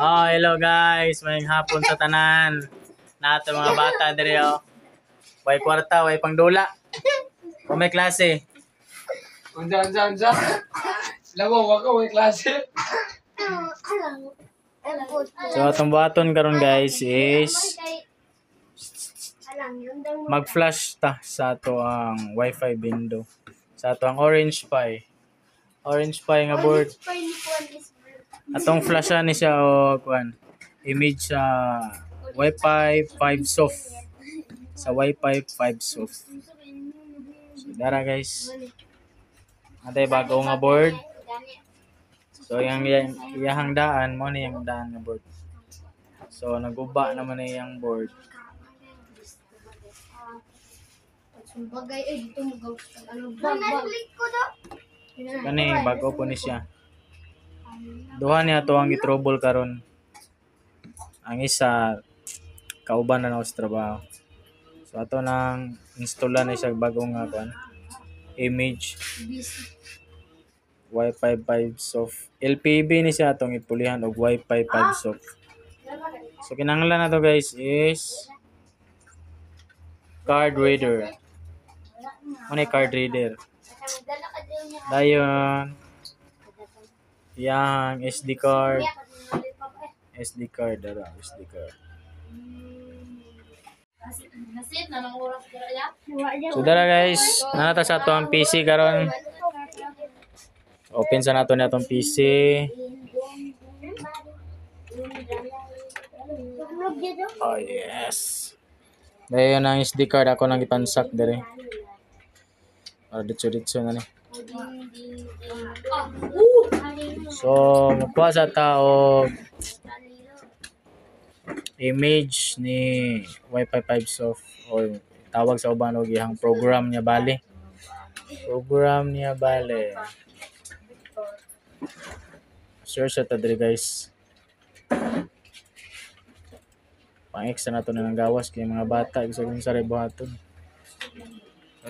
Oh, hello guys. Maying hapon sa tanan. Nato mga bata diri oh. Way kwarta, way pangdula. O may klase. Unsa. Lawa wako may klase. So atong buhaton karon guys is mag-flash ta sa ato ang Wi-Fi window. Sa ato ang Orange Pi. Orange Pi nga board. Atong flashan ni siya o kuan. Image sa Wi-Fi 5 soft. Sa Wi-Fi 5 soft. So dara guys. Atay bago nga board. So yang iyahang daan mo ni yang daan nga board. So naguba naman ni yang board. Bagay dito mo ano click ko do. Kani bago po ni siya. Duha niya to ang i-trouble karon. Ang isa kauban na sa trabaho. So ato nang installan na siya bagong nga kuan. Image Wi-Fi 5 soft. LPB ni siya atong ipulihan og Wi-Fi 5 soft. So kinahanglan na to guys is card reader. Ano card reader? Dayon yang SD card. SD card dara, SD card. So dara guys, nanata sa ato ang PC karon. Open sa nato ni atong PC. Oh yes. Dayon ang SD card ako nang ipansak dere. Ditso na ni. So, magkuha sa tao image ni Wi-Fi 5 soft o tawag sa uban og ihang program niya bali. Program niya bali. Search sa diri guys. Pang-extra na to na ng gawas kay mga bata bisag sa buhaton.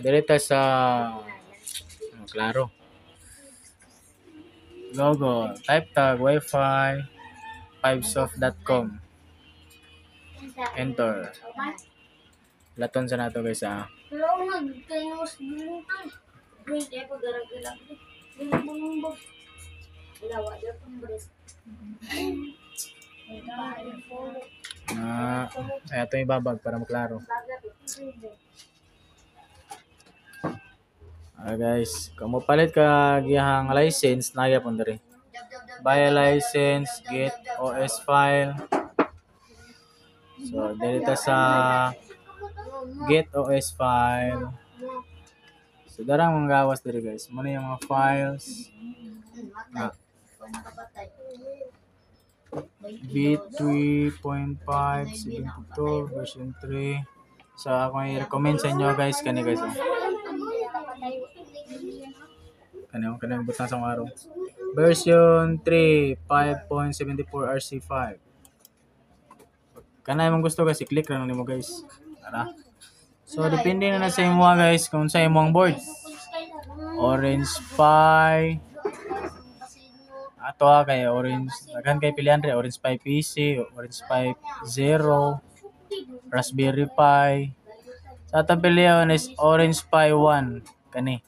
Direta sa klaro. Logo, type tag wifi 5soft.com. Enter. Laton sa nato guys ah. Ito yung babag para maklaro. Guys, kung mapalit ka gihang license, naya pon diri. Buy a license, get OS file. So, dito sa get OS file. So, darang mga gawas diri guys. Muna yung mga files. V3.5.72 version 3. So, ako i-recommend sa inyo guys kani guys. Kanang butang sa araw. Version 3 5.74 RC5. Kanay mong gusto guys, i-click lang nimo guys. Tara. So depende na sa imo guys kung sa imong board. Orange Pi. Ato kay Orange, daghan kay pilihan re Orange Pi PC, Orange Pi 0, Raspberry Pi. Sa atong pilihan is Orange Pi 1 kani.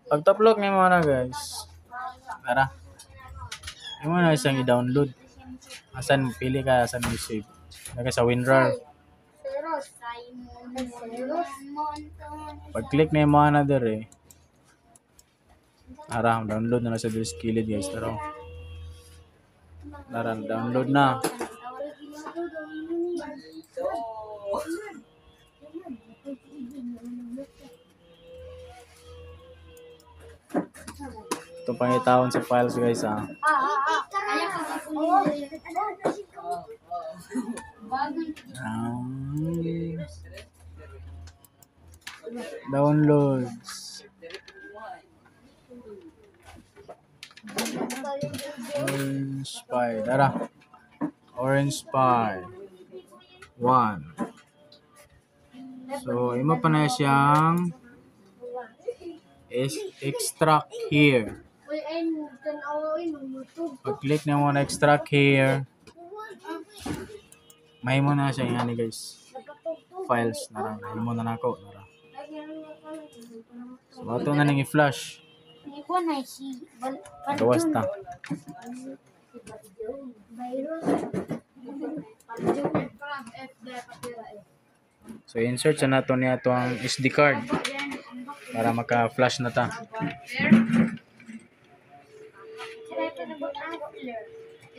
Pag top lock nimo na guys. Tara. Imo na isang i-download. Asan pili ka asan mo save. Lagay sa WinRAR. Pag click nimo na dire. Tara, download na sa sa kilid guys. Tara. Tara, download na. Ito pang itawon sa files guys ah. Downloads. Orange Pi. Tara. Orange Pi 1. So, imo pa na siyang extract here. Uy, ay, tanaw, ay, YouTube. Pag-click na mo na extract here. May mo na siya yan guys. Files na lang. May mo na nako. So ato na nang i-flash. Ikaw na si Gawas ta. virus. So insert sa nato niya ang SD card para maka-flash na ta.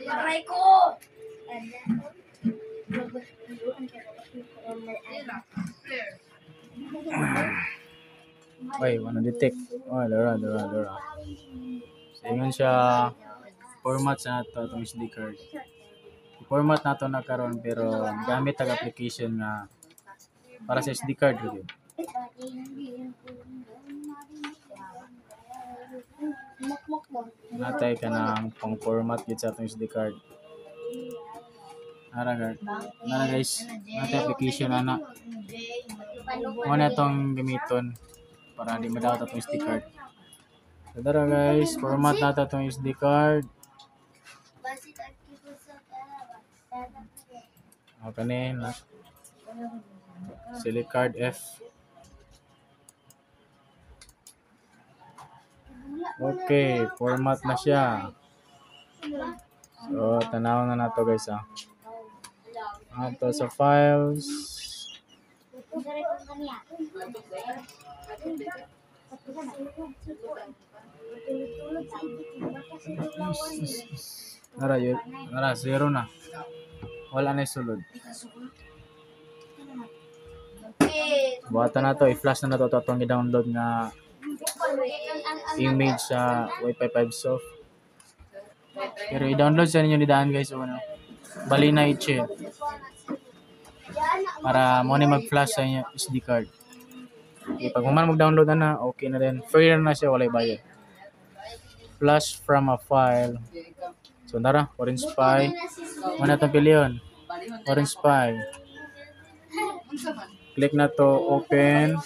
Aray ko! Ay, wala detect. Oh, dara. So yun siya format sa nato itong SD card. Format nato na karon pero gamit ang application nga para sa SD card yun. Natay ka ng pang format gid sa atong SD card. Nara guys, natay application ana. Mo na itong gamiton para di madawat atong SD card. So tara guys, format nato itong SD card. Okay na. Select card F. Okay, format na siya. So, tanaw na nato guys ah. Ato sa files. Nara, zero na. Wala na sulod. Buhatan na to, i-flash na to itong i-download nga image sa Wi-Fi 5 soft. Pero i-download sa ninyo ni Daan guys. So, ano, bali na i-chill. Para mo na mag-flash sa inyo SD card. Okay, pag man mag-download na, okay na rin. Free na siya, walay bayad. Flash from a file. So, nara, Orange Pi. Muna itong piliyon. Orange Pi. Click na to, open.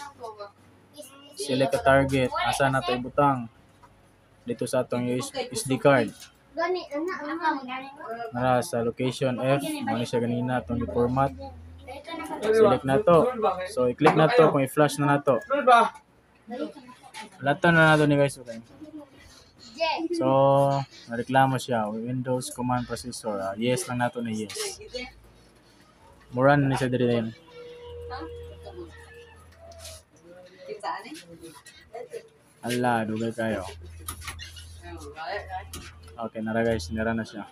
Select a target. Asa na to ibutang. Dito sa atong SD card. Nara sa location F. Muna siya ganina itong format. Select na to. So, i-click na to kung i-flash na to. Lato na to ni guys. Okay. So, nareklamo siya. Windows Command Processor. Yes lang nato na yes. Mura na siya dito yun. Ala, dugay kayo. Okay, nara guys. Nira na siya.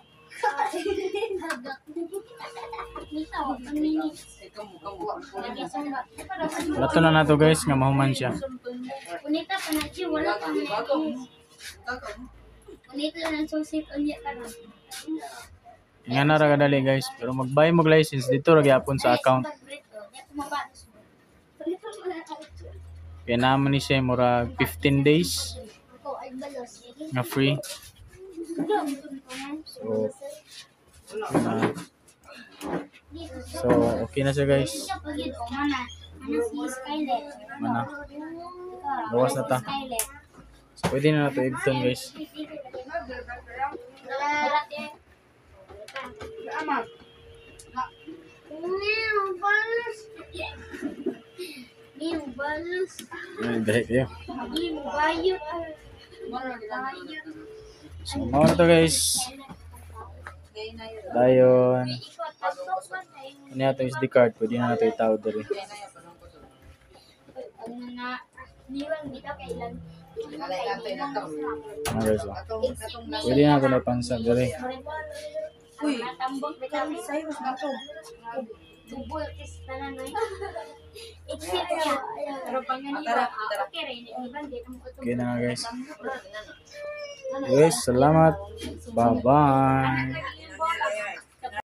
Lato na nato guys. Nga mahuman siya. Unita pa na siya, wala pa na. Unita na susit unya ka na. Nga nara kadali guys. Pero mag-buy mag license dito ra gyapon sa account. Kaya naman ni siya mura 15 days nga free. So okay na siya guys. Mana. Bawas na ta. So pwede na nato editon guys. Ay, dahil kayo. So, mga na to guys. Dayon. Ano na ito SD card. Pwede na nato itawad dali. Okay, so. Pwede na ito na pansag dali. Uy, Cyrus na to. Tubol is tanan ay. Exit niya. Pero pag Tara. okay rin. Ibang dito mo Okay na nga guys. Yes, salamat. Bye-bye.